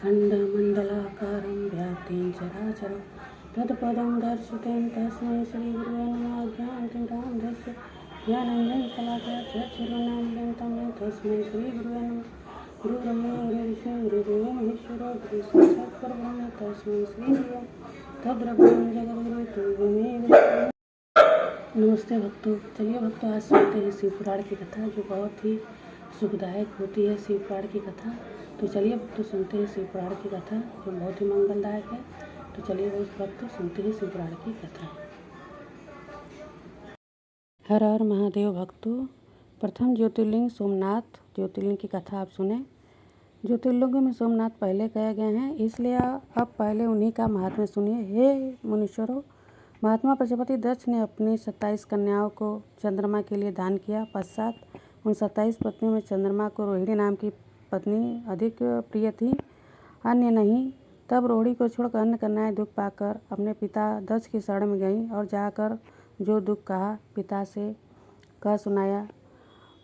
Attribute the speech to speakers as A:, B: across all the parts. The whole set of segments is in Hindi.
A: खण्डमण्डलाकारं व्याप्तिं चराचरं तत्पदं दर्शितं तस्मै श्रीगुरुवे नमः। ज्ञानतिमिरान्धस्य ज्ञानाञ्जनशलाकया चक्षुरुन्मीलितं तस्मै श्रीगुरुवे नमः। गुरुब्रह्मा गुरुर्विष्णुः गुरुर्देवो महेश्वरो गुरुसाक्षात् परब्रह्म तस्मै श्रीगुरुवे तद्ब्रह्मं जगद्गुरुः तमेव विष्णुः। नमस्ते भक्तों। चलिए भक्तों, आज सुनते हैं शिव पुराण की कथा, जो बहुत ही सुखदायक होती है शिव पुराण की कथा। तो चलिए भक्तों, सुनते हैं शिव पुराण की कथा, जो बहुत ही मंगलदायक है। तो चलिए भक्तों, सुनते हैं शिव पुराण की कथा। हर हर महादेव भक्तों। प्रथम ज्योतिर्लिंग सोमनाथ ज्योतिर्लिंग की कथा आप सुने। ज्योतिर्लिंगों में सोमनाथ पहले कहे गए हैं, इसलिए अब पहले उन्हीं का महात्म्य सुनिए। हे मुनीश्वरों, महात्मा प्रजापति दक्ष ने अपनी 27 कन्याओं को चंद्रमा के लिए दान किया। पश्चात उन 27 पत्नियों में चंद्रमा को रोहिणी नाम की पत्नी अधिक प्रिय थी, अन्य नहीं। तब रोहिणी को छोड़कर अन्य कन्याएं दुख पाकर अपने पिता दक्ष की शरण में गईं और जाकर जो दुख कहा पिता से कह सुनाया।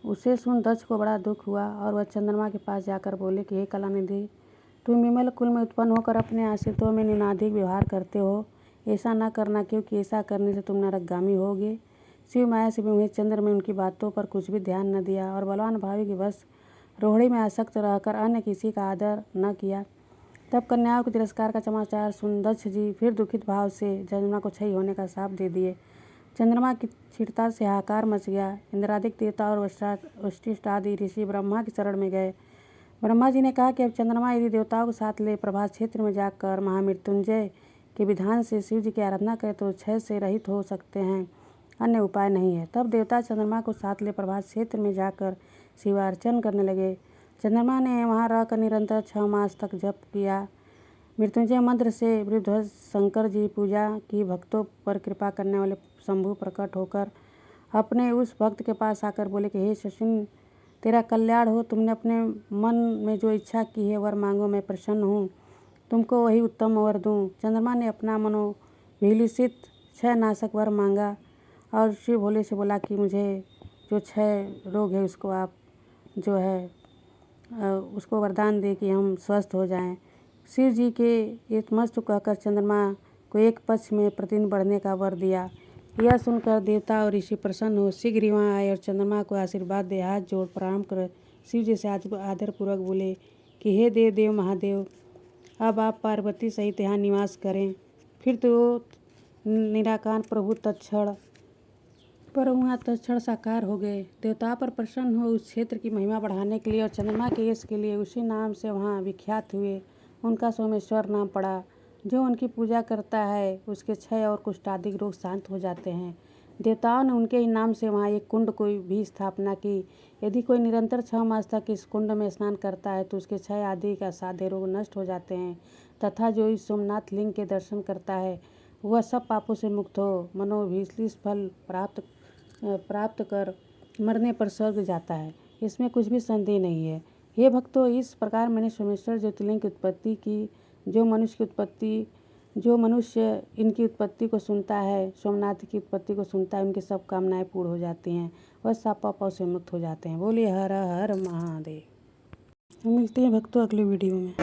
A: उसे सुन दक्ष को बड़ा दुख हुआ और वह चंद्रमा के पास जाकर बोले कि हे कलानिधि, तुम विमल कुल में उत्पन्न होकर अपने आश्रितों में न्यूनाधिक व्यवहार करते हो। ऐसा न करना, क्योंकि ऐसा करने से तुम नरकगामी होगे। शिव माया से हुए चंद्र में उनकी बातों पर कुछ भी ध्यान न दिया और बलवान भावी के बस रोहिणी में आसक्त रहकर अन्य किसी का आदर न किया। तब कन्याओं के तिरस्कार का समाचार सुन दक्ष जी फिर दुखित भाव से चंद्रमा को क्षय होने का शाप दे दिए। चंद्रमा की क्षीणता से हाहाकार मच गया। इंद्रादिक देवता और वशिष्ठ आदि ऋषि ब्रह्मा की शरण में गए। ब्रह्मा जी ने कहा कि अब चंद्रमा यदि देवताओं को साथ ले प्रभास क्षेत्र में जाकर महामृत्युंजय के विधान से शिव जी की आराधना करे तो क्षय से रहित हो सकते हैं, अन्य उपाय नहीं है। तब देवता चंद्रमा को साथ ले प्रभास क्षेत्र में जाकर शिवार्चन करने लगे। चंद्रमा ने वहां रहकर निरंतर 6 मास तक जप किया। मृत्युंजय मंत्र से वृद्धध्वज शंकर जी पूजा की। भक्तों पर कृपा करने वाले शंभु प्रकट होकर अपने उस भक्त के पास आकर बोले कि हे शशिन, तेरा कल्याण हो। तुमने अपने मन में जो इच्छा की है वर मांगो, मैं प्रसन्न हूँ, तुमको वही उत्तम वर दूँ। चंद्रमा ने अपना मनोभिलषित क्षय नाशक वर मांगा और शिव भोले से बोला कि मुझे जो क्षय रोग है उसको आप जो है उसको वरदान दे कि हम स्वस्थ हो जाएं। शिव जी के एकमस्तु कहकर चंद्रमा को एक पक्ष में प्रतिदिन बढ़ने का वर दिया। यह सुनकर देवता और ऋषि प्रसन्न हो शीघ्र ही वहाँ आए और चंद्रमा को आशीर्वाद दे हाथ जोड़ प्रणाम कर शिव जी से आदरपूर्वक बोले कि हे देव देव महादेव, अब आप पार्वती सहित यहाँ निवास करें। फिर तो निराकार प्रभु तत्क्षण साकार हो गए। देवता पर प्रसन्न हो उस क्षेत्र की महिमा बढ़ाने के लिए और चंद्रमा के यश के लिए उसी नाम से वहाँ विख्यात हुए। उनका सोमेश्वर नाम पड़ा। जो उनकी पूजा करता है उसके क्षय और कुष्ठादिक रोग शांत हो जाते हैं। देवताओं ने उनके ही नाम से वहाँ एक कुंड को भी स्थापना की। यदि कोई निरंतर 6 मास तक इस कुंड में स्नान करता है तो उसके क्षय आदि का साध्य रोग नष्ट हो जाते हैं, तथा जो इस सोमनाथ लिंग के दर्शन करता है वह सब पापों से मुक्त हो मनोभिलषित फल प्राप्त कर मरने पर स्वर्ग जाता है। इसमें कुछ भी संदेह नहीं है। हे भक्तों, इस प्रकार मैंने सोमेश्वर ज्योतिर्लिंग की उत्पत्ति की। जो मनुष्य इनकी उत्पत्ति को सुनता है, सोमनाथ की उत्पत्ति को सुनता है, उनकी सब कामनाएं पूर्ण हो जाती हैं, वह सब पापों से मुक्त हो जाते हैं। बोलिए हर हर महादेव। मिलते हैं भक्तों अगले वीडियो में।